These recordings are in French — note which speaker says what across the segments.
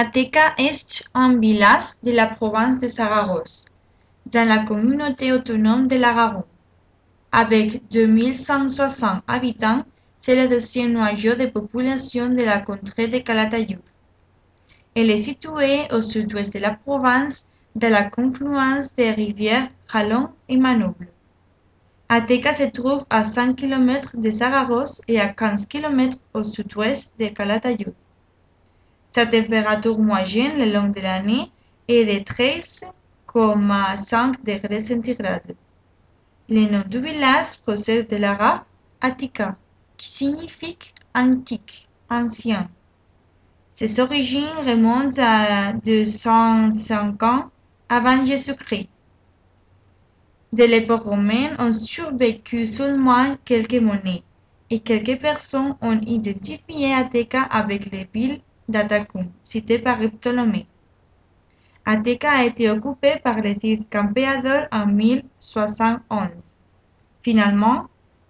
Speaker 1: Ateca est un village de la province de Saragosse, dans la communauté autonome de l'Aragon. Avec 2160 habitants, c'est le deuxième noyau de population de la contrée de Calatayud. Elle est située au sud-ouest de la province, dans la confluence des rivières Jalón et Manoble. Ateca se trouve à 5 km de Saragosse et à 15 km au sud-ouest de Calatayud. Sa température moyenne le long de l'année est de 13,5 degrés centigrades. Le nom du village procède de l'arabe Atika, qui signifie antique, ancien. Ses origines remontent à 205 ans avant Jésus-Christ. De l'époque romaine ont survécu seulement quelques monnaies, et quelques personnes ont identifié Ateca avec les villes d'Atacum, citées par Ptolémée. Ateca a été occupée par les campeadors en 1071. Finalement,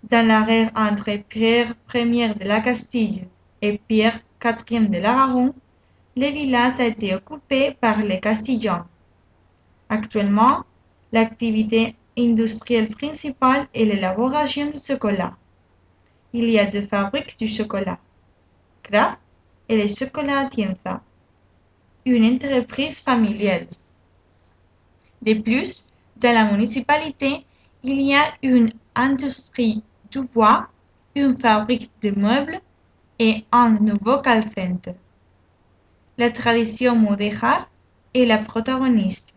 Speaker 1: dans l'arrêt entre Pierre Ier de la Castille et Pierre IV de l'Aragon, le village a été occupé par les Castillans. Actuellement, l'activité industrielle principale est l'élaboration du chocolat. Il y a deux fabriques du chocolat, Kraft et le chocolat Atienza, une entreprise familiale. De plus, dans la municipalité, il y a une industrie du bois, une fabrique de meubles et un nouveau call center. La tradition mudéjar est la protagoniste.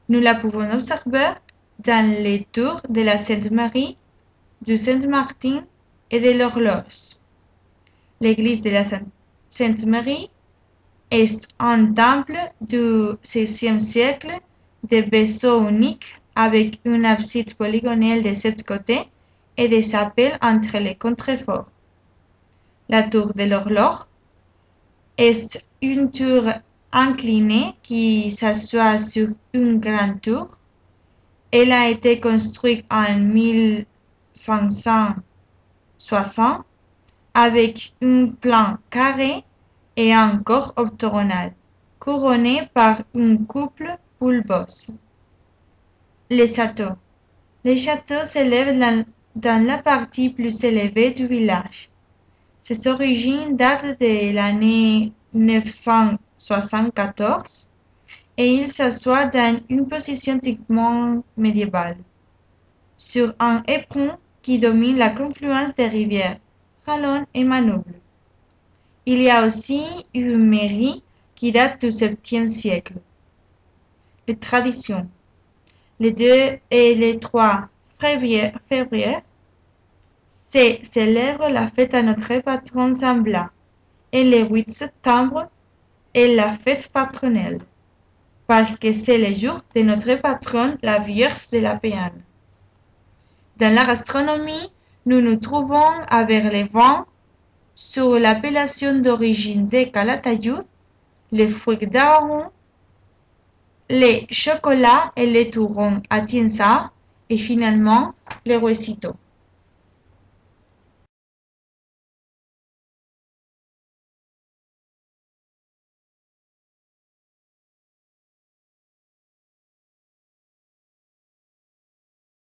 Speaker 1: Nous la pouvons observer dans les tours de la Sainte-Marie, du Saint-Martin et de l'Horloge. L'église de la Sainte-Marie est un temple du XVIe siècle de vaisseau unique avec une abside polygonale de 7 côtés et des chapelles entre les contreforts. La tour de l'Horloge est une tour inclinée qui s'assoit sur une grande tour. Elle a été construite en 1560 avec un plan carré et un corps octogonal, couronné par une couple bulbeuse. Les châteaux. Les châteaux s'élèvent dans la partie plus élevée du village. Ses origines datent de l'année 974 et il s'assoit dans une position typiquement médiévale, sur un éperon qui domine la confluence des rivières Jalón et Manoble. Il y a aussi une mairie qui date du 7e siècle. Les traditions. Le 2 et le 3 février se célèbre la fête à notre patron Saint Blas et le 8 septembre est la fête patronelle, parce que c'est le jour de notre patronne, la Vierge de la Péane. Dans la gastronomie, nous nous trouvons avec les vins sous l'appellation d'origine de Calatayud, les fruits d'Aragon, les chocolats et les tourons Atienza et finalement les huesitos.